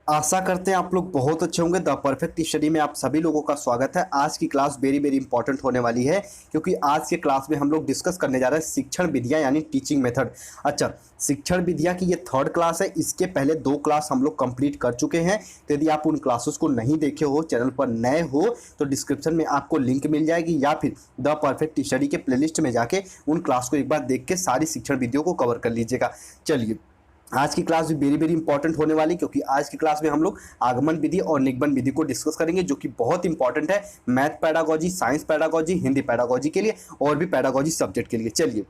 आशा करते हैं आप लोग बहुत अच्छे होंगे। द परफेक्ट स्टडी में आप सभी लोगों का स्वागत है। आज की क्लास वेरी वेरी इंपॉर्टेंट होने वाली है, क्योंकि आज के क्लास में हम लोग डिस्कस करने जा रहे हैं शिक्षण विधियां यानी टीचिंग मेथड। अच्छा, शिक्षण विधियां की ये थर्ड क्लास है। इसके पहले 2 क्लास हम लोग कंप्लीट कर चुके हैं। तो यदि आप उन क्लासेस को नहीं देखे हो, चैनल पर नए हो, तो डिस्क्रिप्शन में आपको लिंक मिल जाएगी, या फिर द परफेक्ट स्टडी के प्लेलिस्ट में जाके उन क्लास को एक बार देख के सारी शिक्षण विधियों को कवर कर लीजिएगा। चलिए, आज की क्लास भी वेरी वेरी इंपॉर्टेंट होने वाली, क्योंकि आज की क्लास में हम लोग आगमन विधि और निगमन विधि को डिस्कस करेंगे, जो कि बहुत इंपॉर्टेंट है math pedagogy, science pedagogy, Hindi pedagogy के लिए और भी पैडागोजी सब्जेक्ट के लिए। चलिए,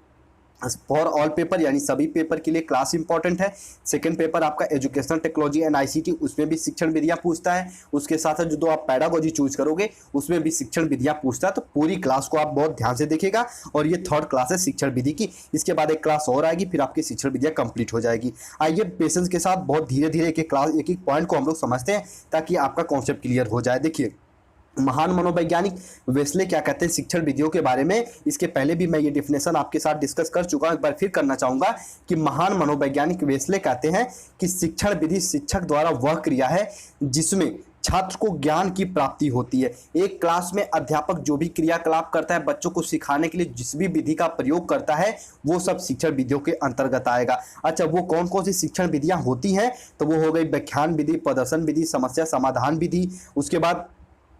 फॉर ऑल पेपर यानी सभी पेपर के लिए क्लास इंपॉर्टेंट है। सेकंड पेपर आपका एजुकेशनल टेक्नोलॉजी एंड आईसीटी, उसमें भी शिक्षण विधियां पूछता है। उसके साथ साथ जो आप पैडागोजी चूज करोगे उसमें भी शिक्षण विधियां पूछता है। तो पूरी क्लास को आप बहुत ध्यान से देखिएगा। और ये थर्ड क्लास है शिक्षण विधि की। इसके बाद एक क्लास और आएगी, फिर आपकी शिक्षण विधियां कंप्लीट हो जाएगी। आइए पेशेंस के साथ बहुत धीरे धीरे एक एक पॉइंट को हम लोग समझते हैं, ताकि आपका कॉन्सेप्ट क्लियर हो जाए। देखिए, महान मनोवैज्ञानिक वेस्ले क्या कहते हैं शिक्षण विधियों के बारे में। इसके पहले भी मैं ये डिफिनेशन आपके साथ डिस्कस कर चुका हूं, एक बार फिर करना चाहूंगा कि महान मनोवैज्ञानिक वेस्ले कहते हैं कि शिक्षण विधि शिक्षक द्वारा वह क्रिया है जिसमें छात्र को ज्ञान की प्राप्ति होती है। एक क्लास में अध्यापक जो भी क्रियाकलाप करता है, बच्चों को सिखाने के लिए जिस भी विधि का प्रयोग करता है, वो सब शिक्षण विधियों के अंतर्गत आएगा। अच्छा, वो कौन कौन सी शिक्षण विधियां होती हैं? तो वो हो गई व्याख्यान विधि, प्रदर्शन विधि, समस्या समाधान विधि, उसके बाद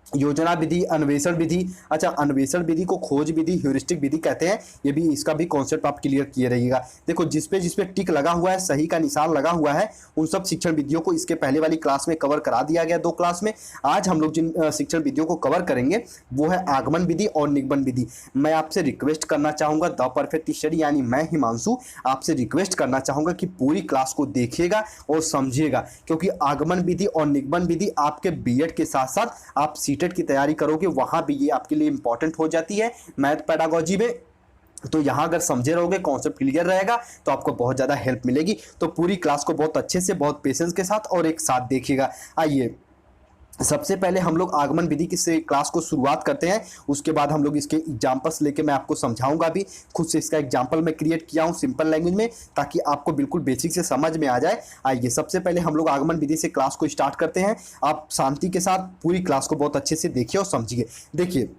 योजना विधि, अन्वेषण विधि। अच्छा, अन्वेषण विधि को खोज विधि, ह्यूरिस्टिक विधि कहते हैं। ये भी, इसका भी कॉन्सेप्ट आप क्लियर किए रहिएगा। देखो, जिस पे टिक लगा हुआ है, सही का निशान लगा हुआ है, उन सब शिक्षण विधियों को इसके पहले वाली क्लास में कवर करा दिया गया 2 क्लास में। आज हम लोग जिन शिक्षण विधियों को कवर करेंगे वो है आगमन विधि और निगमन विधि। मैं आपसे रिक्वेस्ट करना चाहूंगा, द परफेक्ट स्टडी यानी मैं हिमांशु आपसे रिक्वेस्ट करना चाहूंगा कि पूरी क्लास को देखिएगा और समझिएगा, क्योंकि आगमन विधि और निगमन विधि आपके बीएड के साथ साथ आप सीटेट की तैयारी करोगे, वहां भी ये आपके लिए इंपॉर्टेंट हो जाती है मैथ पैडागोजी में। तो यहां अगर समझे रहोगे, कॉन्सेप्ट क्लियर रहेगा, तो आपको बहुत ज्यादा हेल्प मिलेगी। तो पूरी क्लास को बहुत अच्छे से, बहुत पेशेंस के साथ और एक साथ देखिएगा। आइए, सबसे पहले हम लोग आगमन विधि की से क्लास को शुरुआत करते हैं। उसके बाद हम लोग इसके एग्जांपल्स लेके मैं आपको समझाऊंगा भी। खुद से इसका एग्जांपल मैं क्रिएट किया हूं सिंपल लैंग्वेज में, ताकि आपको बिल्कुल बेसिक से समझ में आ जाए। आइए, सबसे पहले हम लोग आगमन विधि से क्लास को स्टार्ट करते हैं। आप शांति के साथ पूरी क्लास को बहुत अच्छे से देखिए और समझिए। देखिए,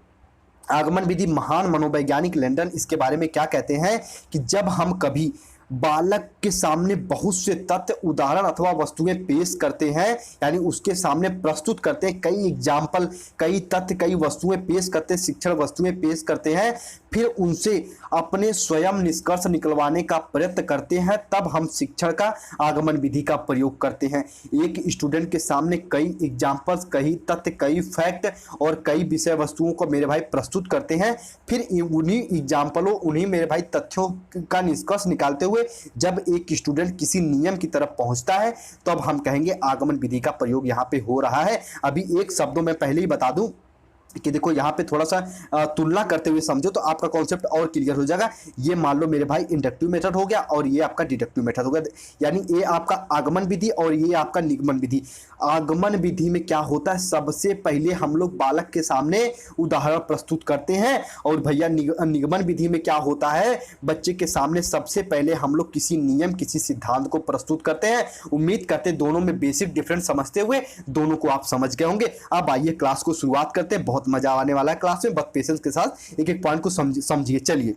आगमन विधि महान मनोवैज्ञानिक लैंडन इसके बारे में क्या कहते हैं कि जब हम कभी बालक के सामने बहुत से तथ्य, उदाहरण अथवा वस्तुएं पेश करते हैं, यानी उसके सामने प्रस्तुत करते हैं, कई एग्जाम्पल, कई तथ्य, कई वस्तुएं पेश करते हैं, शिक्षण वस्तुएं पेश करते हैं, फिर उनसे अपने स्वयं निष्कर्ष निकलवाने का प्रयत्न करते हैं, तब हम शिक्षण का आगमन विधि का प्रयोग करते हैं। एक स्टूडेंट के सामने कई एग्जाम्पल्स, कई तथ्य, कई फैक्ट और कई विषय वस्तुओं को मेरे भाई प्रस्तुत करते हैं, फिर उन्हीं एग्जाम्पलों, उन्हीं मेरे भाई तथ्यों का निष्कर्ष निकालते हुए जब एक स्टूडेंट किसी नियम की तरफ पहुंचता है, तो अब हम कहेंगे आगमन विधि का प्रयोग यहां पे हो रहा है। अभी एक शब्दों में पहले ही बता दूं कि देखो, यहाँ पे थोड़ा सा तुलना करते हुए समझो तो आपका कॉन्सेप्ट और क्लियर हो जाएगा। ये मान लो मेरे भाई इंडक्टिव मेथड हो गया और ये आपका डिडक्टिव मेथड हो गया, यानी ये आपका आगमन विधि और ये आपका निगमन विधि। आगमन विधि में क्या होता है, सबसे पहले हम लोग बालक के सामने उदाहरण प्रस्तुत करते हैं, और भैया निगमन विधि में क्या होता है, बच्चे के सामने सबसे पहले हम लोग किसी नियम, किसी सिद्धांत को प्रस्तुत करते हैं। उम्मीद करते हैं दोनों में बेसिक डिफरेंस समझते हुए दोनों को आप समझ गए होंगे। अब आइए क्लास को शुरुआत करते हैं। बहुत मजा आने वाला है क्लास में, बहुत पेशेंस के साथ एक एक पॉइंट को समझिए। चलिए,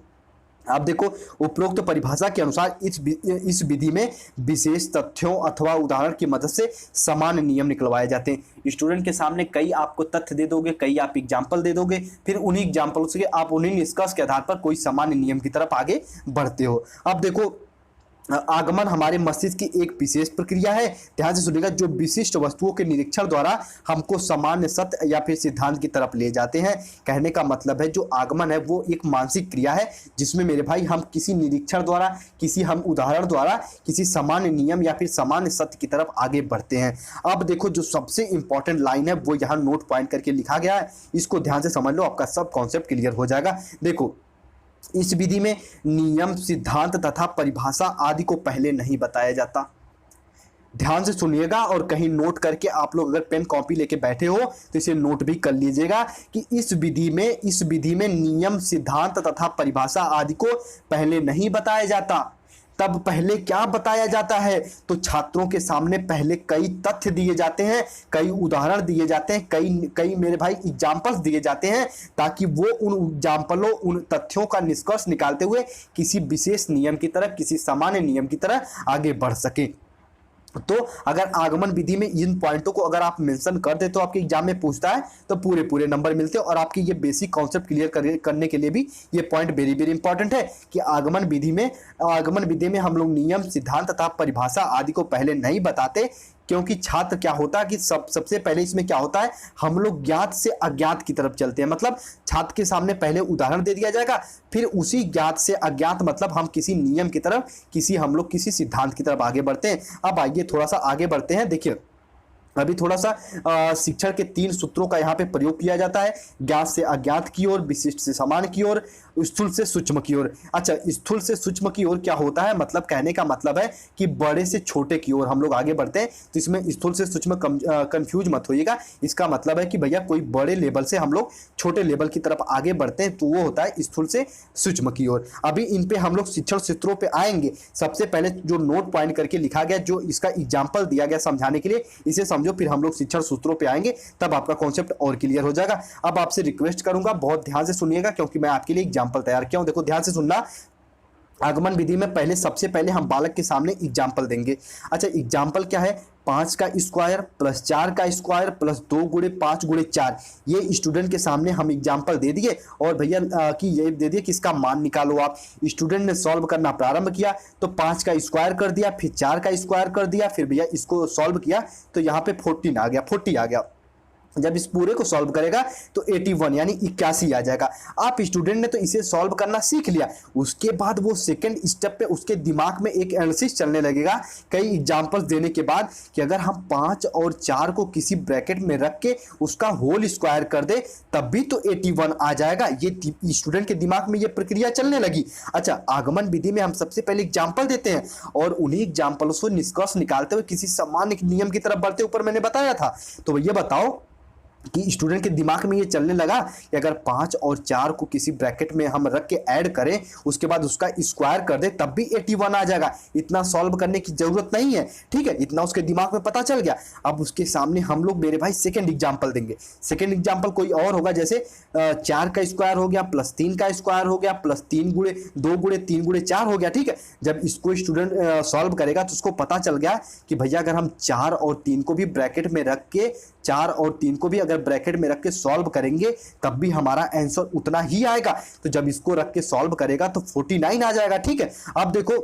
आप देखो, उपरोक्त परिभाषा के अनुसार इस विधि में विशेष तथ्यों अथवा उदाहरण की मदद से समान नियम निकलवाए जाते हैं। स्टूडेंट के सामने कई आपको तथ्य दे दोगे, कई आप एग्जाम्पल दे दोगे, फिर उन्हीं एग्जाम्पल से आप उन्हीं निष्कर्ष के आधार पर कोई सामान्य नियम की तरफ आगे बढ़ते हो। अब देखो, आगमन हमारे मस्तिष्क की एक विशेष प्रक्रिया है, ध्यान से सुनिएगा, जो विशिष्ट वस्तुओं के निरीक्षण द्वारा हमको सामान्य सत्य या फिर सिद्धांत की तरफ ले जाते हैं। कहने का मतलब है, जो आगमन है वो एक मानसिक क्रिया है, जिसमें मेरे भाई हम किसी निरीक्षण द्वारा, किसी हम उदाहरण द्वारा किसी सामान्य नियम या फिर सामान्य सत्य की तरफ आगे बढ़ते हैं। अब देखो, जो सबसे इंपॉर्टेंट लाइन है वो यहाँ नोट पॉइंट करके लिखा गया है, इसको ध्यान से समझ लो, आपका सब कॉन्सेप्ट क्लियर हो जाएगा। देखो, इस विधि में नियम, सिद्धांत तथा परिभाषा आदि को पहले नहीं बताया जाता। ध्यान से सुनिएगा, और कहीं नोट करके आप लोग अगर पेन कॉपी लेके बैठे हो तो इसे नोट भी कर लीजिएगा कि इस विधि में नियम, सिद्धांत तथा परिभाषा आदि को पहले नहीं बताया जाता। तब पहले क्या बताया जाता है, तो छात्रों के सामने पहले कई तथ्य दिए जाते हैं, कई उदाहरण दिए जाते हैं, कई कई मेरे भाई एग्जाम्पल्स दिए जाते हैं, ताकि वो उन एग्जाम्पलों उन तथ्यों का निष्कर्ष निकालते हुए किसी विशेष नियम की तरह, किसी सामान्य नियम की तरह आगे बढ़ सके। तो अगर आगमन विधि में इन पॉइंटों को अगर आप मेंशन कर दे तो आपके एग्जाम में पूछता है तो पूरे पूरे नंबर मिलते हैं। और आपके ये बेसिक कॉन्सेप्ट क्लियर करने के लिए भी ये पॉइंट वेरी वेरी इंपॉर्टेंट है कि आगमन विधि में हम लोग नियम, सिद्धांत तथा परिभाषा आदि को पहले नहीं बताते, क्योंकि छात्र क्या होता है कि सबसे पहले इसमें क्या होता है, हम लोग ज्ञात से अज्ञात की तरफ चलते हैं। मतलब छात्र के सामने पहले उदाहरण दे दिया जाएगा, फिर उसी ज्ञात से अज्ञात मतलब हम किसी नियम की तरफ, हम लोग किसी सिद्धांत की तरफ आगे बढ़ते हैं। अब आइए थोड़ा सा आगे बढ़ते हैं। देखिए अभी थोड़ा सा शिक्षण के 3 सूत्रों का यहाँ पे प्रयोग किया जाता है, ज्ञात से अज्ञात की ओर, विशिष्ट से सामान्य की ओर, स्थूल से सूक्ष्म की ओर। अच्छा, स्थूल से सूक्ष्म की ओर क्या होता है, मतलब कहने का मतलब है कि बड़े से छोटे की ओर हम लोग आगे बढ़ते हैं। तो इसमें स्थूल से सूक्ष्म कंफ्यूज मत होइएगा, इसका मतलब है कि भैया कोई बड़े लेवल से हम लोग छोटे लेवल की तरफ आगे बढ़ते हैं, तो वो होता है स्थूल से सूक्ष्म की ओर। अभी इन पे हम लोग शिक्षण सूत्रों पे आएंगे। सबसे पहले जो नोट पॉइंट करके लिखा गया, जो इसका एग्जाम्पल दिया गया समझाने के लिए, इसे समझो, फिर हम लोग शिक्षण सूत्रों पे आएंगे, तब आपका कॉन्सेप्ट और क्लियर हो जाएगा। अब आपसे रिक्वेस्ट करूंगा बहुत ध्यान से सुनिएगा, क्योंकि मैं आपके लिए एग्जाम्पल तैयार किया हूं। देखो ध्यान से सुनना। आगमन विधि में सबसे पहले हम बालक के सामने एग्जाम्पल देंगे। अच्छा, एग्जाम्पल क्या है, 5 का स्क्वायर प्लस 4 का स्क्वायर प्लस 2 गुणे 5 गुणे 4। ये स्टूडेंट के सामने हम एग्जाम्पल दे दिए और भैया कि ये दे दिए कि इसका मान निकालो आप। स्टूडेंट ने सॉल्व करना प्रारंभ किया तो 5 का स्क्वायर कर दिया, फिर 4 का स्क्वायर कर दिया, फिर भैया इसको सॉल्व किया तो यहाँ पे 40 आ गया। जब इस पूरे को सॉल्व करेगा तो 81 यानी 81 आ जाएगा। आप स्टूडेंट ने तो इसे सॉल्व करना सीख लिया, उसके बाद वो सेकंड स्टेप पे उसके दिमाग में एक एनालिसिस चलने लगेगा कई एग्जांपल्स देने के बाद कि अगर हम 5 और 4 को किसी ब्रैकेट में रख के उसका होल स्क्वायर कर दे तब भी तो 81 आ जाएगा। ये स्टूडेंट के दिमाग में ये प्रक्रिया चलने लगी। अच्छा, आगमन विधि में हम सबसे पहले एग्जाम्पल देते हैं और उन्हीं एग्जाम्पलों से निष्कर्ष निकालते हुए किसी सामान्य नियम की तरफ बढ़ते, ऊपर मैंने बताया था। तो ये बताओ कि स्टूडेंट के दिमाग में ये चलने लगा कि अगर 5 और 4 को किसी ब्रैकेट में हम रख के ऐड करें, उसके बाद उसका स्क्वायर कर दे तब भी 81 आ जाएगा। इतना सॉल्व करने की जरूरत नहीं है, ठीक है, इतना उसके दिमाग में पता चल गया। अब उसके सामने हम लोग मेरे भाई सेकंड एग्जांपल देंगे। सेकंड एग्जांपल कोई और होगा, जैसे 4 का स्क्वायर हो गया प्लस 3 का स्क्वायर हो गया प्लस 2 गुणे 3 गुणे 4 हो गया, ठीक है। जब इसको स्टूडेंट सॉल्व करेगा तो उसको पता चल गया कि भैया अगर हम 4 और 3 को भी ब्रैकेट में रख के 4 और 3 को भी अगर ब्रैकेट में रख के सॉल्व करेंगे तब भी हमारा आंसर उतना ही आएगा। तो जब इसको रख के सॉल्व करेगा तो 49 आ जाएगा, ठीक है। अब देखो,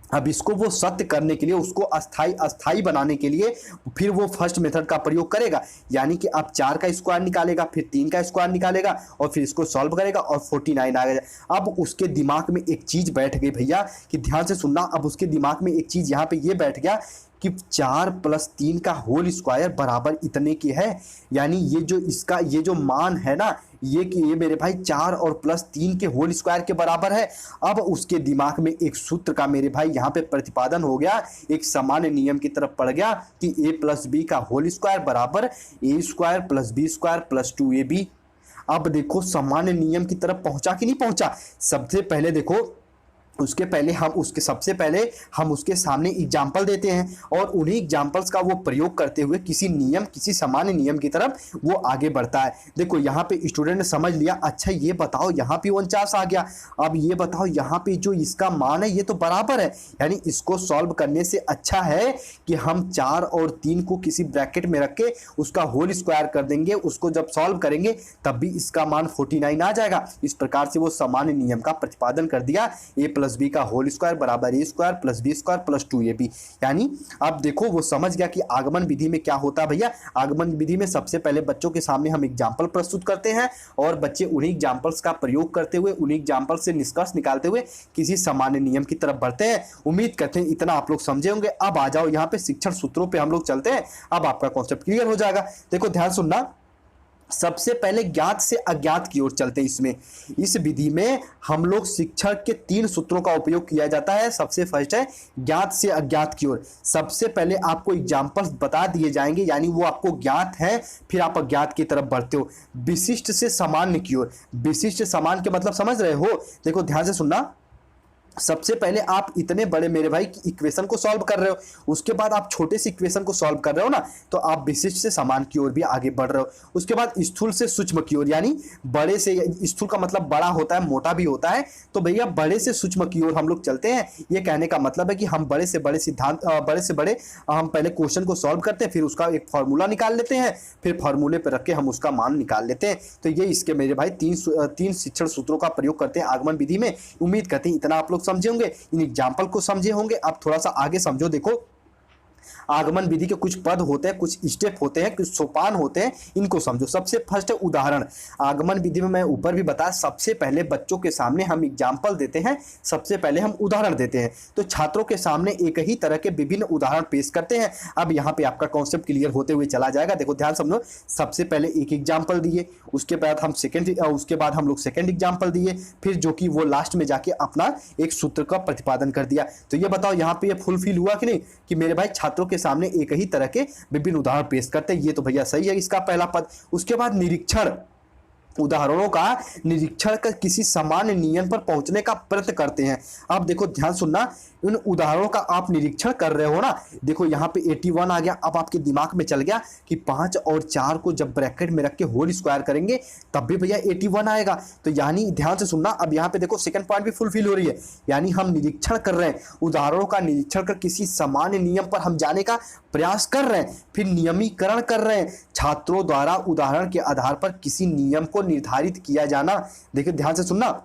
अब इसको वो सत्य करने के लिए, उसको अस्थाई बनाने के लिए फिर वो फर्स्ट मेथड का प्रयोग करेगा, यानी कि अब 4 का स्क्वायर निकालेगा, फिर 3 का स्क्वायर निकालेगा और फिर इसको सॉल्व करेगा और 49 आ गया। अब उसके दिमाग में एक चीज बैठ गई भैया कि ध्यान से सुनना। अब उसके दिमाग में एक चीज यहाँ पे ये बैठ गया कि 4 प्लस 3 का होल स्क्वायर बराबर इतने की है, यानी ये जो मान है ना, ये मेरे भाई 4 और प्लस 3 के होल स्क्वायर के बराबर है। अब उसके दिमाग में एक सूत्र का मेरे भाई यहाँ पे प्रतिपादन हो गया, एक सामान्य नियम की तरफ पड़ गया कि a प्लस बी का होल स्क्वायर बराबर a square plus B square plus 2ab। अब देखो सामान्य नियम की तरफ पहुंचा कि नहीं पहुंचा। सबसे पहले देखो, सबसे पहले हम उसके सामने एग्जाम्पल देते हैं और उन्हीं एग्जाम्पल्स का वो प्रयोग करते हुए किसी सामान्य नियम की तरफ वो आगे बढ़ता है। देखो यहाँ पे स्टूडेंट ने समझ लिया, अच्छा ये बताओ यहाँ पे 49 आ गया, अब ये बताओ यहाँ पे जो इसका मान है ये तो बराबर है, यानी इसको सॉल्व करने से अच्छा है कि हम 4 और 3 को किसी ब्रैकेट में रख के उसका होल स्क्वायर कर देंगे, उसको जब सॉल्व करेंगे तब भी इसका मान 49 आ जाएगा। इस प्रकार से वो सामान्य नियम का प्रतिपादन कर दिया, a प्लस बी का होल स्क्वायर बराबर a square plus B square plus 2ab। यानी अब देखो वो समझ गया कि आगमन विधि में क्या होता है भैया। आगमन विधि में सबसे पहले बच्चों के सामने हम एग्जाम्पल प्रस्तुत करते हैं और बच्चे उन्हीं एग्जाम्पल्स का प्रयोग करते हुए, उन्हीं एग्जाम्पल से निष्कर्ष निकालते हुए किसी सामान्य नियम की तरफ बढ़ते हैं। उम्मीद करते हैं इतना आप लोग समझे होंगे। अब आ जाओ यहाँ पे शिक्षण सूत्रों पे हम लोग चलते हैं, अब आपका कॉन्सेप्ट क्लियर हो जाएगा। देखो ध्यान सुनना, सबसे पहले ज्ञात से अज्ञात की ओर चलते हैं। इस विधि में हम लोग शिक्षण के 3 सूत्रों का उपयोग किया जाता है। सबसे फर्स्ट है ज्ञात से अज्ञात की ओर। सबसे पहले आपको एग्जाम्पल्स बता दिए जाएंगे, यानी वो आपको ज्ञात है, फिर आप अज्ञात की तरफ बढ़ते हो। विशिष्ट से सामान्य की ओर। विशिष्ट सामान्य के मतलब समझ रहे हो। देखो ध्यान से सुनना, सबसे पहले आप इतने बड़े मेरे भाई की इक्वेशन को सॉल्व कर रहे हो, उसके बाद आप छोटे से इक्वेशन को सॉल्व कर रहे हो ना, तो आप विशिष्ट से समान की ओर भी आगे बढ़ रहे हो। उसके बाद स्थूल से सूक्ष्म की ओर, यानी बड़े से, स्थूल का मतलब बड़ा होता है, मोटा भी होता है, तो भैया बड़े से सूक्ष्म की ओर हम लोग चलते हैं। ये कहने का मतलब है कि हम बड़े से बड़े सिद्धांत, बड़े से बड़े हम पहले क्वेश्चन को सॉल्व करते हैं, फिर उसका एक फॉर्मूला निकाल लेते हैं, फिर फॉर्मूले पर रख के हम उसका मान निकाल लेते हैं। तो ये इसके मेरे भाई तीन शिक्षण सूत्रों का प्रयोग करते हैं आगमन विधि में। उम्मीद करते हैं इतना आप लोग समझे होंगे, इन एग्जाम्पल को समझे होंगे। अब थोड़ा सा आगे समझो। देखो, आगमन विधि के कुछ पद होते हैं, कुछ स्टेप होते हैं, कुछ सोपान होते हैं, इनको समझो। सबसे फर्स्ट है उदाहरण। आगमन विधि में मैं ऊपर भी बताया, सबसे पहले बच्चों के सामने हम एग्जाम्पल देते हैं, सबसे पहले हम उदाहरण देते हैं। तो छात्रों के सामने एक ही तरह के विभिन्न उदाहरण पेश करते हैं। अब यहाँ पे आपका कॉन्सेप्ट क्लियर होते हुए चला जाएगा। देखो ध्यान समझो, सबसे पहले एक एग्जाम्पल दिए, उसके बाद हम लोग सेकेंड एग्जाम्पल दिए, फिर जो कि वो लास्ट में जाके अपना एक सूत्र का प्रतिपादन कर दिया। तो ये बताओ यहाँ पे ये फुलफिल हुआ कि नहीं, कि मेरे भाई छात्रों के सामने एक ही तरह के विभिन्न उदाहरण पेश करते हैं। ये तो भैया सही है इसका पहला पद। उसके बाद निरीक्षण, उदाहरणों का निरीक्षण कर किसी सामान्य नियम पर पहुंचने का प्रयत्न करते हैं। अब देखो ध्यान सुनना, इन उदाहरणों का आप निरीक्षण कर रहे हो ना। देखो यहाँ पे 81 आ गया। अब आपके दिमाग में चल गया कि 5 और 4 को जब ब्रैकेट में रख के होल स्क्वायर करेंगे तब भी भैया 81 आएगा। तो यानी ध्यान से सुनना, अब यहाँ पे देखो सेकंड पॉइंट भी फुलफिल हो रही है, यानी हम निरीक्षण कर रहे हैं, उदाहरणों का निरीक्षण कर किसी सामान्य नियम पर हम जाने का प्रयास कर रहे हैं, फिर नियमीकरण कर रहे हैं। छात्रों द्वारा उदाहरण के आधार पर किसी नियम को निर्धारित किया जाना। देखिए ध्यान से सुनना,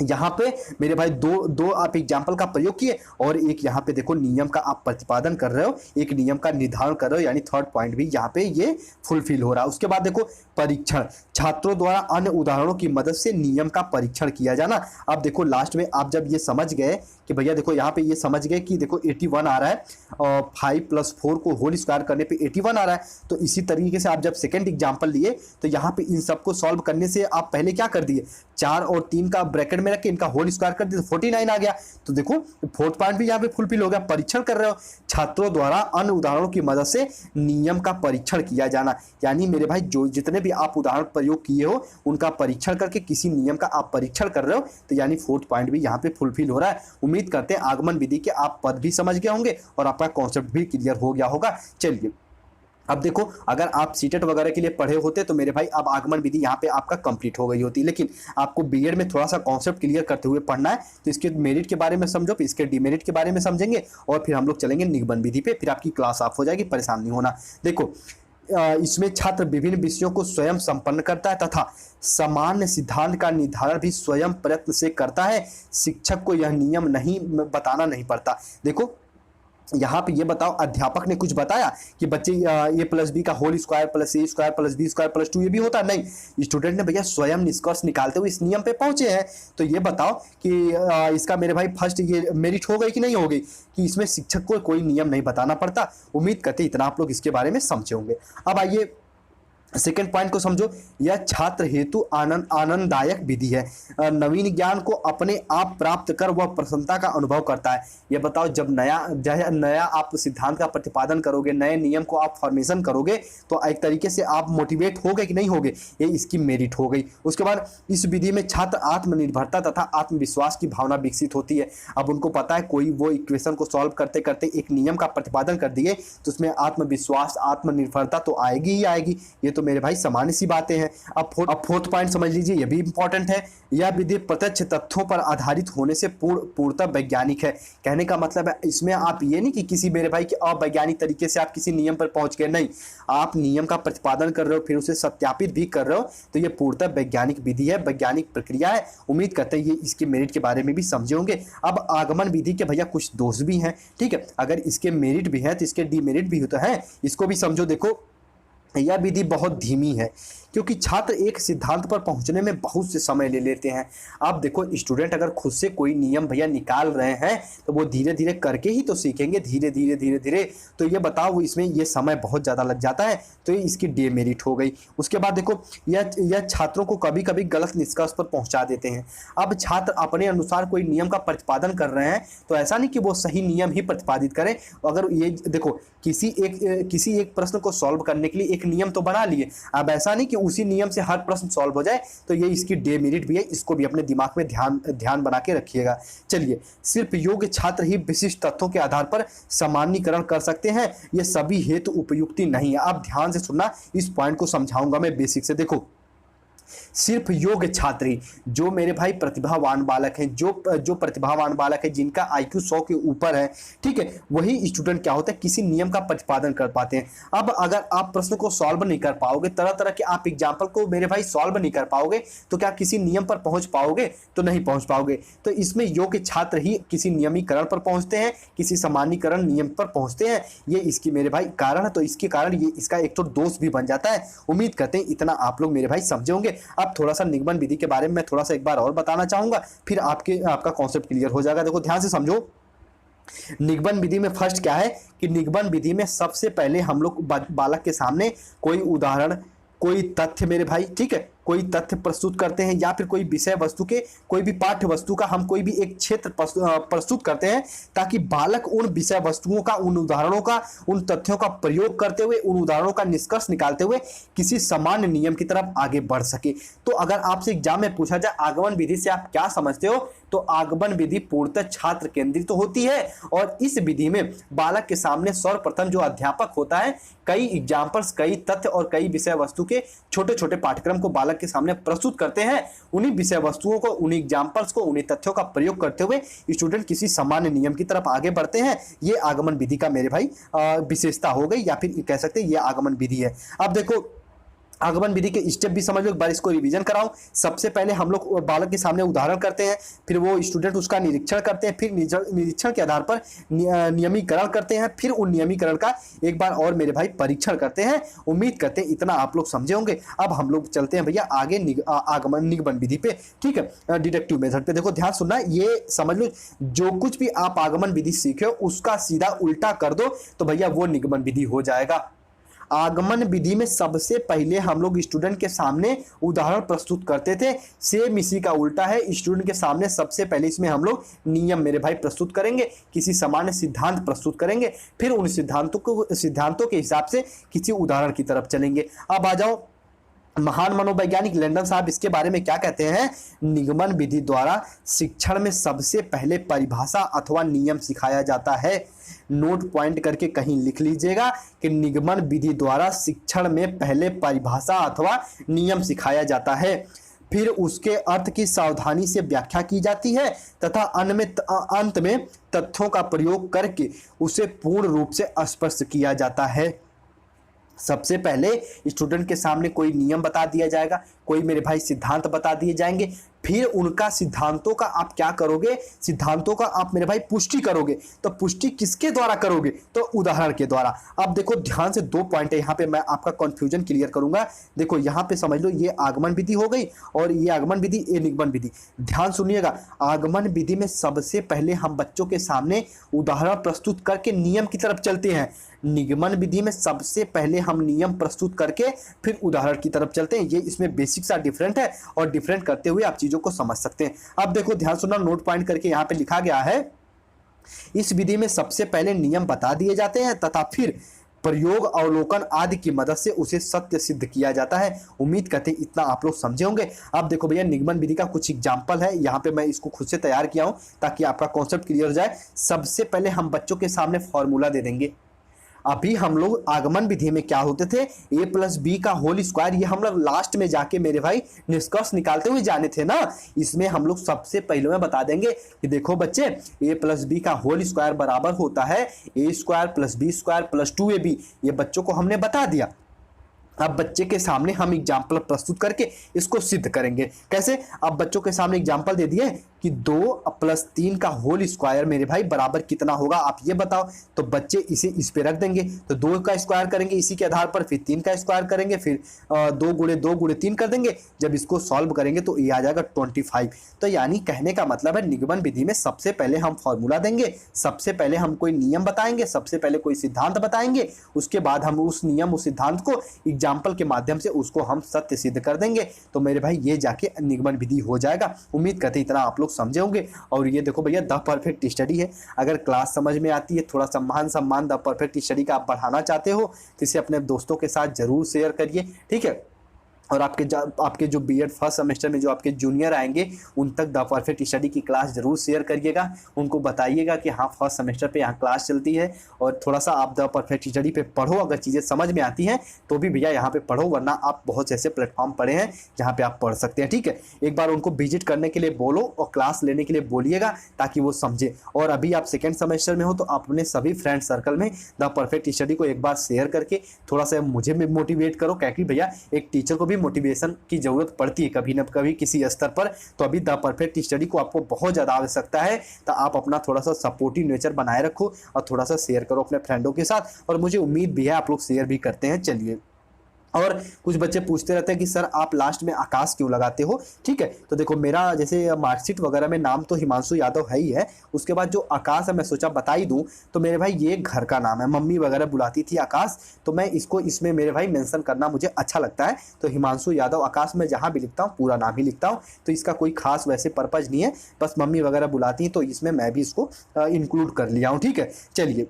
यहाँ पे मेरे भाई दो आप एग्जाम्पल का प्रयोग किए और एक यहाँ पे देखो नियम का आप प्रतिपादन कर रहे हो, एक नियम का निर्धारण कर रहे हो, यानी थर्ड पॉइंट भी यहाँ पे ये फुलफिल हो रहा है। उसके बाद देखो परीक्षण, छात्रों द्वारा अन्य उदाहरणों की मदद से नियम का परीक्षण किया जाना। अब देखो लास्ट में आप जब ये समझ गए कि भैया देखो यहाँ पे ये समझ गए कि देखो 81 आ रहा है और 5 + 4 को होल स्क्वायर करने पे 81 आ रहा है, तो इसी तरीके से आप जब सेकंड एग्जाम्पल लिए तो यहाँ पे इन सबको सॉल्व करने से आप पहले क्या कर दिए, 4 और 3 का ब्रैकेट में रख के इनका होल स्क्वायर कर दिया तो 49 आ गया। तो देखो फोर्थ पॉइंट भी यहाँ पे फुलफिल हो गया। परीक्षण कर रहे हो, छात्रों द्वारा अन्य उदाहरणों की मदद से नियम का परीक्षण किया जाना, यानी मेरे भाई जो जितने भी आप उदाहरण प्रयोग किए हो उनका परीक्षण करके किसी नियम का आप परीक्षण कर रहे हो, तो यानी फोर्थ पॉइंट भी यहाँ पे फुलफिल हो रहा है। उम्मीद करते हैं आगमन विधि के आप पद भी समझ गए होंगे और आपका कॉन्सेप्ट भी क्लियर हो गया होगा। चलिए अब देखो, अगर आप सीटेट वगैरह के लिए पढ़े होते तो मेरे भाई अब आगमन विधि यहाँ पे आपका कंप्लीट हो गई होती, लेकिन आपको बीएड में थोड़ा सा कॉन्सेप्ट क्लियर करते हुए पढ़ना है, तो इसके मेरिट के बारे में समझो, फिर इसके डिमेरिट के बारे में समझेंगे और फिर हम लोग चलेंगे निगमन विधि पे, फिर आपकी क्लास ऑफ हो जाएगी, परेशान नहीं होना। देखो इसमें छात्र विभिन्न विषयों को स्वयं संपन्न करता है तथा सामान्य सिद्धांत का निर्धारण भी स्वयं प्रयत्न से करता है। शिक्षक को यह नियम नहीं बताना नहीं पड़ता। देखो यहाँ पे ये बताओ, अध्यापक ने कुछ बताया कि बच्चे a+b का whole square plus a square plus b square plus 2 ये भी होता है? नहीं, स्टूडेंट ने भैया स्वयं निष्कर्ष निकालते हुए इस नियम पे पहुंचे हैं। तो ये बताओ कि इसका मेरे भाई फर्स्ट ये मेरिट हो गई कि नहीं हो गई, कि इसमें शिक्षक को कोई नियम नहीं बताना पड़ता। उम्मीद करते इतना आप लोग इसके बारे में समझे होंगे। अब आइए सेकेंड पॉइंट को समझो, यह छात्र हेतु आनंददायक विधि है। नवीन ज्ञान को अपने आप प्राप्त कर वह प्रसन्नता का अनुभव करता है। ये बताओ, जब नया आप सिद्धांत का प्रतिपादन करोगे, नए नियम को आप फॉर्मेशन करोगे, तो एक तरीके से आप मोटिवेट हो गए कि नहीं हो गए, ये इसकी मेरिट हो गई। उसके बाद इस विधि में छात्र आत्मनिर्भरता तथा आत्मविश्वास की भावना विकसित होती है। अब उनको पता है कोई वो इक्वेशन को सॉल्व करते करते एक नियम का प्रतिपादन कर दिए तो उसमें आत्मविश्वास आत्मनिर्भरता तो आएगी ही आएगी। ये तो मेरे भाई सामान्य सी बातें हैं। अब फोर्थ पॉइंट समझ लीजिए, ये भी इंपॉर्टेंट है। यह विधि प्रत्यक्ष तथ्यों पर आधारित होने से पूर्णतः वैज्ञानिक है। कहने का मतलब है इसमें आप ये नहीं कि किसी मेरे भाई के अवैज्ञानिक तरीके से आप किसी नियम पर पहुंच गए, नहीं, आप नियम का प्रतिपादन कर रहे हो फिर उसे सत्यापित भी कर रहे हो, तो ये पूर्णतः वैज्ञानिक विधि है, वैज्ञानिक प्रक्रिया है। उम्मीद करते हैं ये इसके मेरिट के बारे में भी समझे होंगे। अब आगमन विधि के भैया कुछ दोष भी हैं, ठीक है, अगर इसके मेरिट भी है तो इसके डिमेरिट भी होता है, इसको भी समझो। देखो यह विधि बहुत धीमी है क्योंकि छात्र एक सिद्धांत पर पहुंचने में बहुत से समय ले लेते हैं। आप देखो स्टूडेंट अगर खुद से कोई नियम भैया निकाल रहे हैं तो वो धीरे धीरे करके ही तो सीखेंगे, धीरे धीरे। तो ये बताओ वो इसमें ये समय बहुत ज़्यादा लग जाता है, तो ये इसकी डेमेरिट हो गई। उसके बाद देखो यह छात्रों को कभी कभी गलत निष्कर्ष पर पहुँचा देते हैं। अब छात्र अपने अनुसार कोई नियम का प्रतिपादन कर रहे हैं तो ऐसा नहीं कि वो सही नियम ही प्रतिपादित करें। अगर ये देखो किसी एक प्रश्न को सॉल्व करने के लिए एक एक नियम तो बना लिए। अब ऐसा नहीं कि उसी नियम से हर प्रश्न सॉल्व हो जाए, तो ये इसकी डेमेरिट भी है, इसको भी अपने दिमाग में ध्यान बना के रखिएगा। चलिए, सिर्फ योग्य छात्र ही विशिष्ट तथ्यों के आधार पर सामान्यीकरण कर सकते हैं, ये सभी हेतु उपयुक्ति नहीं है। आप ध्यान से सुनना, इस पॉइंट को समझाऊंगा मैं बेसिक से। देखो, सिर्फ योग्य छात्र, जो मेरे भाई प्रतिभावान बालक हैं, जो प्रतिभावान बालक है, जिनका IQ 100 के ऊपर है, ठीक है, वही स्टूडेंट क्या होता है, किसी नियम का प्रतिपादन कर पाते हैं। अब अगर आप प्रश्न को सॉल्व नहीं कर पाओगे, तरह तरह के आप एग्जाम्पल को मेरे भाई सॉल्व नहीं कर पाओगे, तो क्या किसी नियम पर पहुंच पाओगे? तो नहीं पहुंच पाओगे। तो इसमें योग्य छात्र ही किसी नियमीकरण पर पहुंचते हैं, किसी सामान्यीकरण नियम पर पहुंचते हैं। ये इसकी मेरे भाई कारण है। तो इसके कारण ये इसका एक तो दोष भी बन जाता है। उम्मीद करते हैं इतना आप लोग मेरे भाई समझे होंगे। अब थोड़ा सा निगमन विधि के बारे में मैं थोड़ा सा एक बार और बताना चाहूंगा, फिर आपका कॉन्सेप्ट क्लियर हो जाएगा। देखो, ध्यान से समझो। निगमन विधि में फर्स्ट क्या है कि निगमन विधि में सबसे पहले हम लोग बालक के सामने कोई उदाहरण, कोई तथ्य मेरे भाई, ठीक है, कोई तथ्य प्रस्तुत करते हैं, या फिर कोई विषय वस्तु के, कोई भी पाठ्य वस्तु का हम कोई भी एक क्षेत्र प्रस्तुत करते हैं, ताकि बालक उन विषय वस्तुओं का, उन उदाहरणों का, उन तथ्यों का प्रयोग करते हुए, उन उदाहरणों का निष्कर्ष निकालते हुए किसी सामान्य नियम की तरफ आगे बढ़ सके। तो अगर आपसे एग्जाम में पूछा जाए आगमन विधि से आप क्या समझते हो, तो आगमन विधि पूर्णतः छात्र केंद्रित तो होती है, और इस विधि में बालक के सामने सर्वप्रथम जो अध्यापक होता है, कई एग्जाम्पल्स, कई तथ्य और कई विषय वस्तु के छोटे छोटे पाठ्यक्रम को बालक के सामने प्रस्तुत करते हैं। उन्हीं विषय वस्तुओं को, उन्हीं एग्जाम्पल्स को, उन्हीं तथ्यों का प्रयोग करते हुए स्टूडेंट किसी सामान्य नियम की तरफ आगे बढ़ते हैं। ये आगमन विधि का मेरे भाई विशेषता हो गई, या फिर कह सकते हैं ये आगमन विधि है। अब देखो, आगमन विधि के स्टेप भी समझ लो, एक बार इसको रिवीजन कराऊं। सबसे पहले हम लोग बालक के सामने उदाहरण करते हैं, फिर वो स्टूडेंट उसका निरीक्षण करते हैं, फिर निरीक्षण के आधार पर नियमीकरण करते हैं, फिर उन नियमीकरण का एक बार और मेरे भाई परीक्षण करते हैं। उम्मीद करते हैं इतना आप लोग समझे होंगे। अब हम लोग चलते हैं भैया आगे निगमन विधि पे, ठीक है, डिडक्टिव मेथड पे। देखो, ध्यान सुनना, ये समझ लो, जो कुछ भी आप आगमन विधि सीखे हो उसका सीधा उल्टा कर दो तो भैया वो निगमन विधि हो जाएगा। आगमन विधि में सबसे पहले हम लोग स्टूडेंट के सामने उदाहरण प्रस्तुत करते थे, सेम इसी का उल्टा है। स्टूडेंट के सामने सबसे पहले इसमें हम लोग नियम मेरे भाई प्रस्तुत करेंगे, किसी सामान्य सिद्धांत प्रस्तुत करेंगे, फिर उन सिद्धांतों के हिसाब से किसी उदाहरण की तरफ चलेंगे। अब आ जाओ, महान मनोवैज्ञानिक लैंडन साहब इसके बारे में क्या कहते हैं। निगमन विधि द्वारा शिक्षण में सबसे पहले परिभाषा अथवा नियम सिखाया जाता है। नोट पॉइंट करके कहीं लिख लीजिएगा कि निगमन विधि द्वारा शिक्षण में पहले परिभाषा अथवा नियम सिखाया जाता है, फिर उसके अर्थ की सावधानी से व्याख्या की जाती है तथा अंत में तथ्यों का प्रयोग करके उसे पूर्ण रूप से स्पष्ट किया जाता है। सबसे पहले स्टूडेंट के सामने कोई नियम बता दिया जाएगा, कोई मेरे भाई सिद्धांत बता दिए जाएंगे, फिर उनका सिद्धांतों का आप क्या करोगे, सिद्धांतों का आप मेरे भाई पुष्टि करोगे। तो पुष्टि किसके द्वारा करोगे, तो उदाहरण के द्वारा। अब देखो, ध्यान से 2 पॉइंट है यहाँ पे, मैं आपका कंफ्यूजन क्लियर करूंगा। देखो, यहाँ पे समझ लो, ये आगमन विधि हो गई और ये आगमन विधि, ये निगमन विधि। ध्यान सुनिएगा, आगमन विधि में सबसे पहले हम बच्चों के सामने उदाहरण प्रस्तुत करके नियम की तरफ चलते हैं। निगमन विधि में सबसे पहले हम नियम प्रस्तुत करके फिर उदाहरण की तरफ चलते हैं। ये इसमें बेसिक सा डिफरेंट है, और डिफरेंट करते हुए आप चीजों को समझ सकते हैं। अब देखो, ध्यान सुनना, नोट पॉइंट करके यहाँ पे लिखा गया है, इस विधि में सबसे पहले नियम बता दिए जाते हैं तथा फिर प्रयोग, अवलोकन आदि की मदद से उसे सत्य सिद्ध किया जाता है। उम्मीद करते हैं इतना आप लोग समझे होंगे। अब देखो भैया, निगमन विधि का कुछ एग्जाम्पल है, यहाँ पे मैं इसको खुद से तैयार किया हूँ ताकि आपका कॉन्सेप्ट क्लियर हो जाए। सबसे पहले हम बच्चों के सामने फॉर्मूला दे देंगे। अभी हम लोग आगमन विधि में क्या होते थे, a+b का होल स्क्वायर, ये हम लोग लास्ट में जाके मेरे भाई निष्कर्ष निकालते हुए जाने थे ना। इसमें हम लोग सबसे पहले में बता देंगे कि देखो बच्चे, a+b का होल स्क्वायर बराबर होता है a² + b² + 2ab। ये बच्चों को हमने बता दिया। अब बच्चे के सामने हम एग्जाम्पल प्रस्तुत करके इसको सिद्ध करेंगे। कैसे, अब बच्चों के सामने एग्जाम्पल दे दिए कि 2 + 3 का होल स्क्वायर मेरे भाई बराबर कितना होगा, आप ये बताओ। तो बच्चे इसे इस पे रख देंगे, तो 2 का स्क्वायर करेंगे इसी के आधार पर, फिर 3 का स्क्वायर करेंगे, फिर 2 × 2 × 3 कर देंगे। जब इसको सॉल्व करेंगे तो ये आ जाएगा 25। तो यानी कहने का मतलब है, निगमन विधि में सबसे पहले हम फॉर्मूला देंगे, सबसे पहले हम कोई नियम बताएंगे, सबसे पहले कोई सिद्धांत बताएंगे, उसके बाद हम उस नियम, उस सिद्धांत को एग्जाम्पल के माध्यम से उसको हम सत्य सिद्ध कर देंगे। तो मेरे भाई ये जाके निगमन विधि हो जाएगा। उम्मीद करते इतना आप लोग लोग समझे होंगे। और ये देखो भैया द परफेक्ट स्टडी है। अगर क्लास समझ में आती है, थोड़ा सम्मान द परफेक्ट स्टडी का आप बढ़ाना चाहते हो तो इसे अपने दोस्तों के साथ जरूर शेयर करिए, ठीक है। और आपके जो बीएड फर्स्ट सेमेस्टर में जो आपके जूनियर आएंगे उन तक द परफेक्ट स्टडी की क्लास जरूर शेयर करिएगा। उनको बताइएगा कि हाँ फर्स्ट सेमेस्टर पे यहाँ क्लास चलती है और थोड़ा सा आप द परफेक्ट स्टडी पे पढ़ो। अगर चीज़ें समझ में आती हैं तो भी भैया यहाँ पे पढ़ो, वरना आप बहुत से ऐसे प्लेटफॉर्म पढ़े हैं जहाँ पे आप पढ़ सकते हैं, ठीक है। एक बार उनको विजिट करने के लिए बोलो और क्लास लेने के लिए बोलिएगा ताकि वो समझे। और अभी आप सेकेंड सेमेस्टर में हो तो आप अपने सभी फ्रेंड सर्कल में द परफेक्ट स्टडी को एक बार शेयर करके थोड़ा सा मुझे भी मोटिवेट करो, क्योंकि भैया एक टीचर को भी मोटिवेशन की जरूरत पड़ती है कभी न कभी किसी स्तर पर। तो अभी द परफेक्ट स्टडी को आपको बहुत ज़्यादा आवश्यकता है, तो आप अपना थोड़ा सा सपोर्टिव नेचर बनाए रखो और थोड़ा सा शेयर करो अपने फ्रेंडों के साथ। और मुझे उम्मीद भी है आप लोग शेयर भी करते हैं। चलिए, और कुछ बच्चे पूछते रहते हैं कि सर आप लास्ट में आकाश क्यों लगाते हो, ठीक है। तो देखो मेरा जैसे मार्कशीट वगैरह में नाम तो हिमांशु यादव है ही है, उसके बाद जो आकाश है मैं सोचा बता ही दूं। तो मेरे भाई ये घर का नाम है, मम्मी वगैरह बुलाती थी आकाश, तो मैं इसको इसमें मेरे भाई मेंशन करना मुझे अच्छा लगता है। तो हिमांशु यादव आकाश मैं जहाँ भी लिखता हूँ पूरा नाम ही लिखता हूँ, तो इसका कोई खास वैसे पर्पज़ नहीं है, बस मम्मी वगैरह बुलाती हैं तो इसमें मैं भी इसको इंक्लूड कर लिया हूँ, ठीक है। चलिए,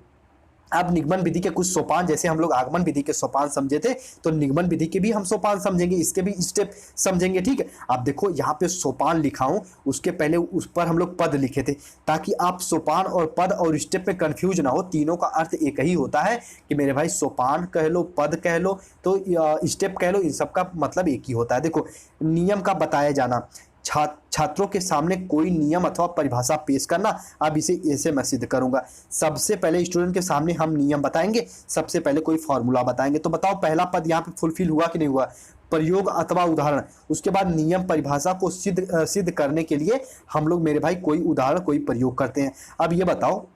अब निगमन विधि के कुछ सोपान, जैसे हम लोग आगमन विधि के सोपान समझे थे तो निगमन विधि के भी हम सोपान समझेंगे, इसके भी स्टेप समझेंगे, ठीक है। आप देखो यहाँ पे सोपान लिखा हूँ, उसके पहले उस पर हम लोग पद लिखे थे ताकि आप सोपान और पद और स्टेप में कंफ्यूज ना हो। तीनों का अर्थ एक ही होता है कि मेरे भाई सोपान कह लो, पद कह लो, तो स्टेप कह लो, इन सब का मतलब एक ही होता है। देखो नियम का बताया जाना, छात्रों के सामने कोई नियम अथवा परिभाषा पेश करना। अब इसे ऐसे मैं सिद्ध करूंगा। सबसे पहले स्टूडेंट के सामने हम नियम बताएंगे, सबसे पहले कोई फॉर्मूला बताएंगे। तो बताओ पहला पद यहाँ पे फुलफिल हुआ कि नहीं हुआ, प्रयोग अथवा उदाहरण। उसके बाद नियम परिभाषा को सिद्ध करने के लिए हम लोग मेरे भाई कोई उदाहरण कोई प्रयोग करते हैं। अब ये बताओ,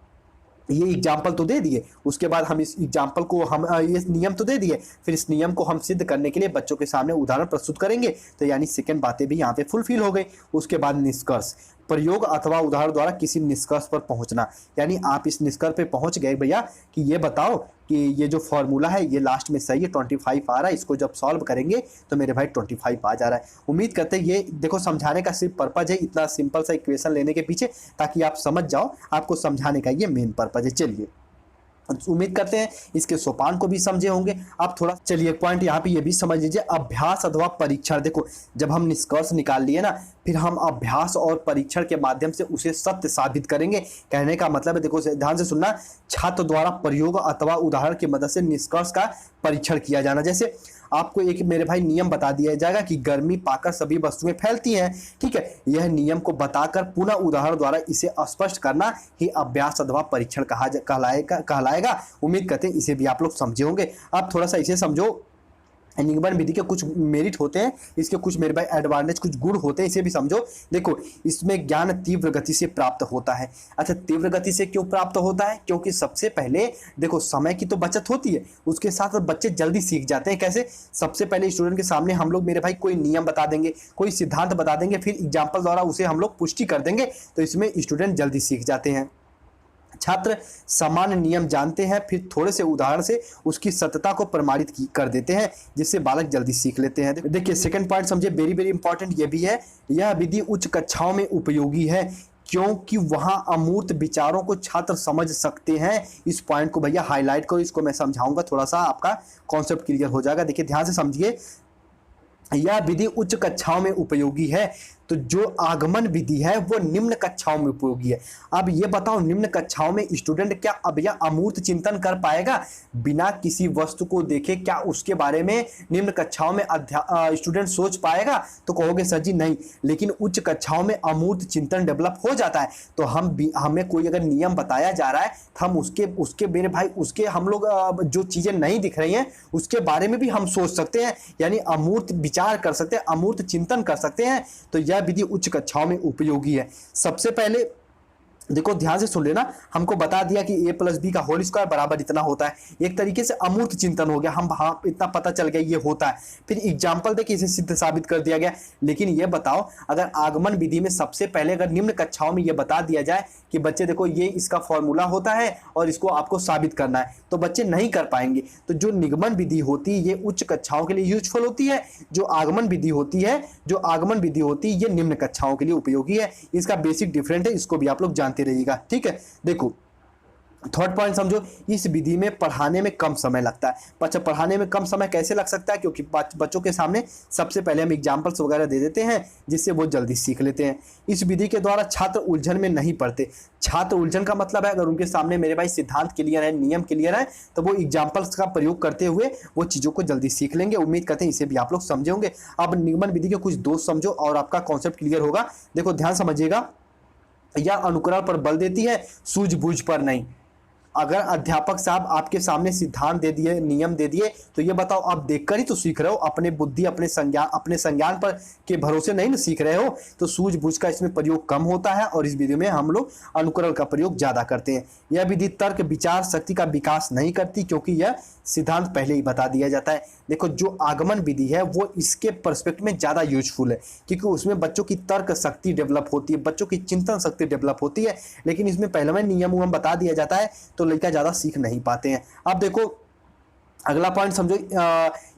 ये एग्जाम्पल तो दे दिए, उसके बाद हम इस एग्जाम्पल को हम ये नियम तो दे दिए, फिर इस नियम को हम सिद्ध करने के लिए बच्चों के सामने उदाहरण प्रस्तुत करेंगे। तो यानी सेकंड बातें भी यहाँ पे फुलफिल हो गई। उसके बाद निष्कर्ष, प्रयोग अथवा उदाहरण द्वारा किसी निष्कर्ष पर पहुंचना, यानी आप इस निष्कर्ष पे पहुंच गए भैया कि ये बताओ कि ये जो फॉर्मूला है ये लास्ट में सही है, 25 आ रहा है, इसको जब सॉल्व करेंगे तो मेरे भाई 25 आ जा रहा है। उम्मीद करते हैं ये देखो समझाने का सिर्फ पर्पज है, इतना सिंपल सा इक्वेशन लेने के पीछे, ताकि आप समझ जाओ, आपको समझाने का ये मेन पर्पज है। चलिए, उम्मीद करते हैं इसके सोपान को भी समझे होंगे आप थोड़ा। चलिए पॉइंट यहाँ पे ये भी समझ लीजिए, अभ्यास अथवा परीक्षण। देखो जब हम निष्कर्ष निकाल लिए ना, फिर हम अभ्यास और परीक्षण के माध्यम से उसे सत्य साबित करेंगे। कहने का मतलब है, देखो ध्यान से सुनना, छात्र द्वारा प्रयोग अथवा उदाहरण की मदद से निष्कर्ष का परीक्षण किया जाना। जैसे आपको एक मेरे भाई नियम बता दिया जाएगा कि गर्मी पाकर सभी वस्तुएं फैलती हैं, ठीक है। यह नियम को बताकर पुनः उदाहरण द्वारा इसे स्पष्ट करना ही अभ्यास अथवा परीक्षण कहलाएगा। उम्मीद करते हैं इसे भी आप लोग समझे होंगे। आप थोड़ा सा इसे समझो, निगमन विधि के कुछ मेरिट होते हैं, इसके कुछ मेरे भाई एडवांटेज, कुछ गुण होते हैं, इसे भी समझो। देखो इसमें ज्ञान तीव्र गति से प्राप्त होता है। अच्छा, तीव्र गति से क्यों प्राप्त होता है? क्योंकि सबसे पहले देखो समय की तो बचत होती है, उसके साथ बच्चे जल्दी सीख जाते हैं। कैसे? सबसे पहले स्टूडेंट के सामने हम लोग मेरे भाई कोई नियम बता देंगे, कोई सिद्धांत बता देंगे, फिर एग्जाम्पल द्वारा उसे हम लोग पुष्टि कर देंगे, तो इसमें स्टूडेंट जल्दी सीख जाते हैं। छात्र सामान्य नियम जानते हैं, फिर थोड़े से उदाहरण से उसकी सत्यता को प्रमाणित कर देते हैं, जिससे बालक जल्दी सीख लेते हैं। देखिए सेकंड पॉइंट समझिए, वेरी वेरी इंपॉर्टेंट ये भी है, यह विधि उच्च कक्षाओं में उपयोगी है क्योंकि वहां अमूर्त विचारों को छात्र समझ सकते हैं। इस पॉइंट को भैया हाईलाइट करो, इसको मैं समझाऊंगा, थोड़ा सा आपका कॉन्सेप्ट क्लियर हो जाएगा। देखिए ध्यान से समझिए, यह विधि उच्च कक्षाओं में उपयोगी है, तो जो आगमन विधि है वो निम्न कक्षाओं में उपयोगी है। अब ये बताओ, निम्न कक्षाओं में स्टूडेंट क्या अब यह अमूर्त चिंतन कर पाएगा बिना किसी वस्तु को देखे? क्या उसके बारे में निम्न कक्षाओं में स्टूडेंट सोच पाएगा? तो कहोगे सर जी नहीं, लेकिन उच्च कक्षाओं में अमूर्त चिंतन डेवलप हो जाता है। तो हमें कोई अगर नियम बताया जा रहा है तो हम उसके मेरे भाई उसके हम लोग जो चीजें नहीं दिख रही हैं उसके बारे में भी हम सोच सकते हैं, यानी अमूर्त विचार कर सकते हैं, अमूर्त चिंतन कर सकते हैं। तो यह विधि उच्च कक्षाओं में उपयोगी है। सबसे पहले देखो ध्यान से सुन लेना, हमको बता दिया कि a प्लस बी का होल स्क्वायर बराबर इतना होता है। एक तरीके से अमूर्त चिंतन हो गया, हम हाँ इतना पता चल गया ये होता है। फिर एग्जाम्पल दे के इसे सिद्ध साबित कर दिया गया। लेकिन ये बताओ, अगर आगमन विधि में सबसे पहले अगर निम्न कक्षाओं में ये बता दिया जाए कि बच्चे देखो ये इसका फॉर्मूला होता है और इसको आपको साबित करना है, तो बच्चे नहीं कर पाएंगे। तो जो निगमन विधि होती है ये उच्च कक्षाओं के लिए यूजफुल होती है, जो आगमन विधि होती है ये निम्न कक्षाओं के लिए उपयोगी है। इसका बेसिक डिफरेंट है, इसको भी आप लोग जानते रहिएगा। ठीक है, देखो थर्ड पॉइंट समझो, इस विधि में पढ़ाने में कम समय लगता है। अच्छा, पढ़ाने में कम समय कैसे लग सकता है? क्योंकि बच्चों के सामने सबसे पहले हम एग्जाम्पल्स वगैरह दे देते हैं जिससे वो जल्दी सीख लेते हैं। इस विधि के द्वारा छात्र उलझन में नहीं पड़ते। छात्र उलझन का मतलब है अगर उनके सामने मेरे भाई सिद्धांत क्लियर है, नियम क्लियर है, तो वो एग्जाम्पल्स का प्रयोग करते हुए वो चीज़ों को जल्दी सीख लेंगे। उम्मीद करते हैं इसे भी आप लोग समझे होंगे। अब निगमन विधि के कुछ दोष समझो और आपका कॉन्सेप्ट क्लियर होगा। देखो ध्यान समझिएगा, यह अनुकरण पर बल देती है, सूझबूझ पर नहीं। अगर अध्यापक साहब आपके सामने सिद्धांत दे दिए, नियम दे दिए, तो ये बताओ आप देखकर ही तो सीख रहे हो, अपने बुद्धि अपने संज्ञान पर के भरोसे नहीं ना सीख रहे हो। तो सूझबूझ का इसमें प्रयोग कम होता है और इस विधि में हम लोग अनुकरण का प्रयोग ज्यादा करते हैं। यह विधि तर्क विचार शक्ति का विकास नहीं करती क्योंकि यह सिद्धांत पहले ही बता दिया जाता है। देखो जो आगमन विधि है वो इसके पर्सपेक्टिव में ज़्यादा यूजफुल है क्योंकि उसमें बच्चों की तर्क शक्ति डेवलप होती है, बच्चों की चिंतन शक्ति डेवलप होती है। लेकिन इसमें पहले में नियम उयम बता दिया जाता है तो लड़का ज़्यादा सीख नहीं पाते हैं। अब देखो अगला पॉइंट समझो,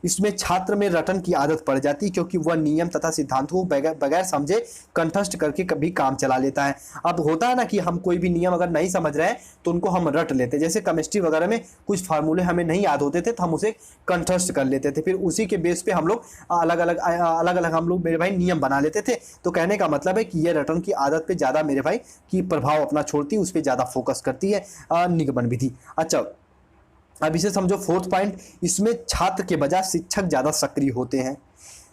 इसमें छात्र में रटन की आदत पड़ जाती है क्योंकि वह नियम तथा सिद्धांत को बगैर समझे कंठस्थ करके कभी काम चला लेता है। अब होता है ना कि हम कोई भी नियम अगर नहीं समझ रहे हैं तो उनको हम रट लेते हैं। जैसे केमिस्ट्री वगैरह में कुछ फार्मूले हमें नहीं याद होते थे तो हम उसे कंठस्थ कर लेते थे, फिर उसी के बेस पे हम लोग अलग अलग हम लोग मेरे भाई नियम बना लेते थे। तो कहने का मतलब है कि ये रटन की आदत पे ज़्यादा मेरे भाई की प्रभाव अपना छोड़ती है, उस पर ज़्यादा फोकस करती है निगमन विधि। अच्छा, अब इसे समझो फोर्थ पॉइंट, इसमें छात्र के बजाय शिक्षक ज़्यादा सक्रिय होते हैं।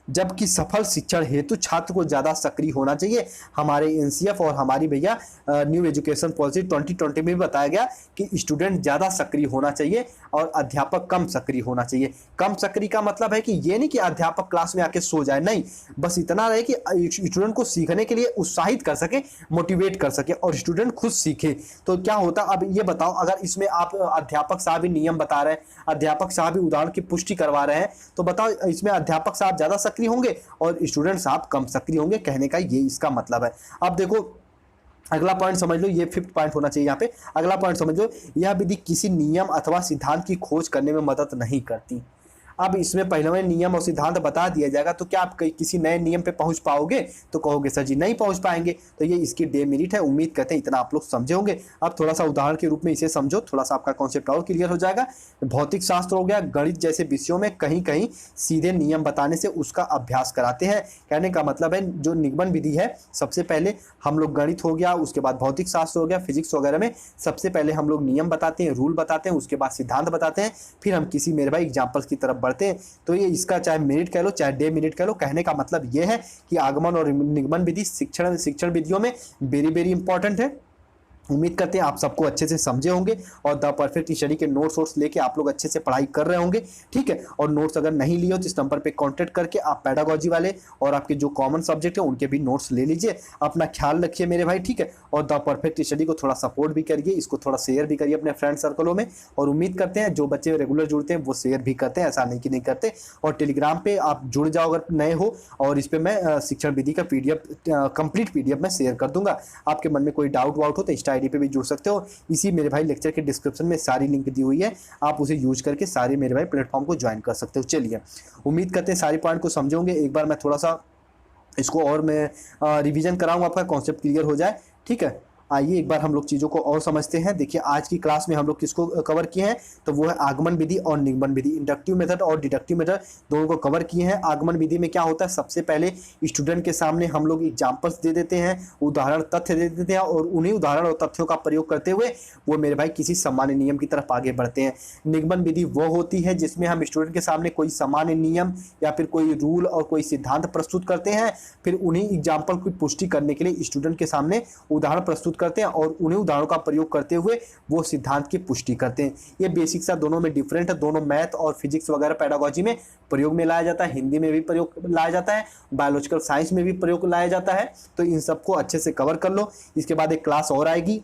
जबकि सफल शिक्षण हेतु छात्र को ज़्यादा सक्रिय होना चाहिए। हमारे एनसीएफ और हमारी भैया न्यू एजुकेशन पॉलिसी 2020 में भी बताया गया कि स्टूडेंट ज़्यादा सक्रिय होना चाहिए और अध्यापक कम सक्रिय होना चाहिए। कम सक्रिय का मतलब है कि ये नहीं कि अध्यापक क्लास में आके सो जाए, नहीं, बस इतना रहे कि स्टूडेंट को सीखने के लिए उत्साहित कर सके, मोटिवेट कर सके और स्टूडेंट खुद सीखे। तो क्या होता, अब ये बताओ अगर इसमें आप अध्यापक साहब ही नियम बता रहे हैं, अध्यापक साहब ही उदाहरण की पुष्टि करवा रहे हैं, तो बताओ इसमें अध्यापक साहब ज़्यादा सक्रिय होंगे और स्टूडेंट साहब कम सक्रिय होंगे। कहने का ये इसका मतलब है। अब देखो अगला पॉइंट समझ लो, ये फिफ्थ पॉइंट होना चाहिए यहाँ पे। अगला पॉइंट समझ लो, यह विधि किसी नियम अथवा सिद्धांत की खोज करने में मदद नहीं करती। अब इसमें पहले में नियम और सिद्धांत बता दिया जाएगा तो क्या आप किसी नए नियम पे पहुंच पाओगे? तो कहोगे सर जी नहीं पहुंच पाएंगे। तो ये इसकी डेमेरिट है। उम्मीद करते हैं इतना आप लोग समझे होंगे। अब थोड़ा सा उदाहरण के रूप में इसे समझो, थोड़ा सा आपका कॉन्सेप्ट और क्लियर हो जाएगा। भौतिक शास्त्र हो गया, गणित जैसे विषयों में कहीं कहीं सीधे नियम बताने से उसका अभ्यास कराते हैं। कहने का मतलब है जो निगमन विधि है, सबसे पहले हम लोग गणित हो गया, उसके बाद भौतिक शास्त्र हो गया, फिजिक्स वगैरह में सबसे पहले हम लोग नियम बताते हैं, रूल बताते हैं, उसके बाद सिद्धांत बताते हैं, फिर हम किसी मेरे भाई एग्जाम्पल्स की तरफ बढ़ते हैं। तो ये इसका चाहे मिनट कह लो चाहे डे मिनट कह लो, कहने का मतलब ये है कि आगमन और निगमन विधि शिक्षण विधियों में वेरी इंपॉर्टेंट है। उम्मीद करते हैं आप सबको अच्छे से समझे होंगे और द परफेक्ट स्टडी के नोट्स लेके आप लोग अच्छे से पढ़ाई कर रहे होंगे। ठीक है, और नोट्स अगर नहीं लिए हो तो इस नंबर पे कांटेक्ट करके आप पेडागोजी वाले और आपके जो कॉमन सब्जेक्ट है उनके भी नोट्स ले लीजिए। अपना ख्याल रखिए मेरे भाई, ठीक है, और द परफेक्ट स्टडी को थोड़ा सपोर्ट भी करिए, इसको थोड़ा शेयर भी करिए अपने फ्रेंड सर्कलों में। और उम्मीद करते हैं जो बच्चे रेगुलर जुड़ते हैं वो शेयर भी करते हैं, ऐसा नहीं कि नहीं करते। और टेलीग्राम पे आप जुड़ जाओ अगर नए हो, और इस पर मैं शिक्षण विधि का PDF कंप्लीट PDF मैं शेयर कर दूंगा। आपके मन में कोई डाउट वाउट हो तो इंस्टा ID पे भी जुड़ सकते हो। इसी मेरे भाई लेक्चर के डिस्क्रिप्शन में सारी लिंक दी हुई है, आप उसे यूज करके सारे मेरे भाई प्लेटफॉर्म को ज्वाइन कर सकते हो। चलिए, उम्मीद करते हैं सारी पॉइंट को समझोगे। एक बार मैं थोड़ा सा इसको और मैं रिवीजन कराऊंगा, आपका कॉन्सेप्ट क्लियर हो जाए। ठीक है, आइए एक बार हम लोग चीज़ों को और समझते हैं। देखिए आज की क्लास में हम लोग किसको कवर किए हैं, तो वो है आगमन विधि और निगमन विधि। इंडक्टिव मेथड और डिडक्टिव मेथड दोनों को कवर किए हैं। आगमन विधि में क्या होता है, सबसे पहले स्टूडेंट के सामने हम लोग एग्जाम्पल्स दे देते हैं, उदाहरण तथ्य दे देते हैं, और उन्हीं उदाहरण और तथ्यों का प्रयोग करते हुए वो मेरे भाई किसी सामान्य नियम की तरफ आगे बढ़ते हैं। निगमन विधि वो होती है जिसमें हम स्टूडेंट के सामने कोई सामान्य नियम या फिर कोई रूल और कोई सिद्धांत प्रस्तुत करते हैं, फिर उन्हीं एग्जाम्पल की पुष्टि करने के लिए स्टूडेंट के सामने उदाहरण प्रस्तुत करते हैं और उन्हीं उदाहरणों का प्रयोग करते हुए वो सिद्धांत की पुष्टि करते हैं। ये बेसिक सा दोनों में डिफरेंट है, दोनों मैथ और फिजिक्स वगैरह पेडागोजी में प्रयोग में लाया जाता है, हिंदी में भी प्रयोग लाया जाता है, बायोलॉजिकल साइंस में भी प्रयोग लाया जाता है। तो इन सबको अच्छे से कवर कर लो। इसके बाद एक क्लास और आएगी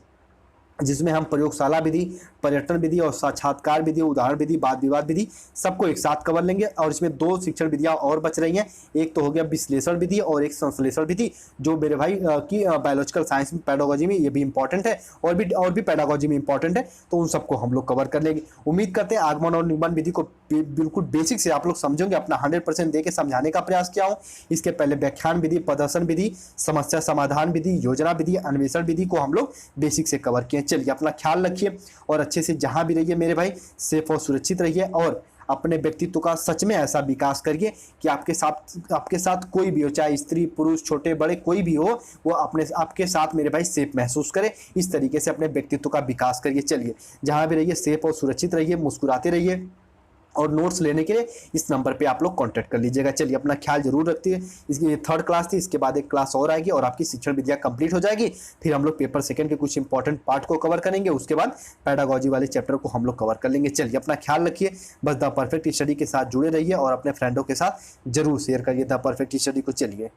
जिसमें हम प्रयोगशाला विधि, पर्यटन विधि और साक्षात्कार विधि, उदाहरण विधि, वाद विवाद विधि सबको एक साथ कवर लेंगे। और इसमें 2 शिक्षण विधियां और बच रही हैं, एक तो हो गया विश्लेषण विधि और एक संश्लेषण विधि, जो मेरे भाई की बायोलॉजिकल साइंस में पेडागोजी में ये भी इंपॉर्टेंट है और भी पेडागोजी में इंपॉर्टेंट है। तो उन सबको हम लोग कवर कर लेंगे। उम्मीद करते हैं आगमन और निगमन विधि को बिल्कुल बेसिक से आप लोग समझोगे, अपना 100% दे के समझाने का प्रयास किया हूँ। इसके पहले व्याख्यान विधि, प्रदर्शन विधि, समस्या समाधान विधि, योजना विधि, अन्वेषण विधि को हम लोग बेसिक से कवर किए। चलिए अपना ख्याल रखिए और अच्छे से जहां भी रहिए मेरे भाई, सेफ और सुरक्षित रहिए और अपने व्यक्तित्व का सच में ऐसा विकास करिए कि आपके साथ कोई भी हो, चाहे स्त्री पुरुष छोटे बड़े कोई भी हो, वो आपके साथ मेरे भाई सेफ महसूस करे। इस तरीके से अपने व्यक्तित्व का विकास करिए। चलिए जहां भी रहिए सेफ और सुरक्षित रहिए, मुस्कुराते रहिए और नोट्स लेने के लिए इस नंबर पे आप लोग कांटेक्ट कर लीजिएगा। चलिए अपना ख्याल जरूर रखिए। इसकी 3rd क्लास थी, इसके बाद एक क्लास और आएगी और आपकी शिक्षण विद्या कंप्लीट हो जाएगी। फिर हम लोग पेपर 2 के कुछ इंपॉर्टेंट पार्ट को कवर करेंगे, उसके बाद पेडागोजी वाले चैप्टर को हम लोग कवर कर लेंगे। चलिए अपना ख्याल रखिए, बस द परफेक्ट स्टडी के साथ जुड़े रहिए और अपने फ्रेंडों के साथ जरूर शेयर करिए द परफेक्ट स्टडी को। चलिए।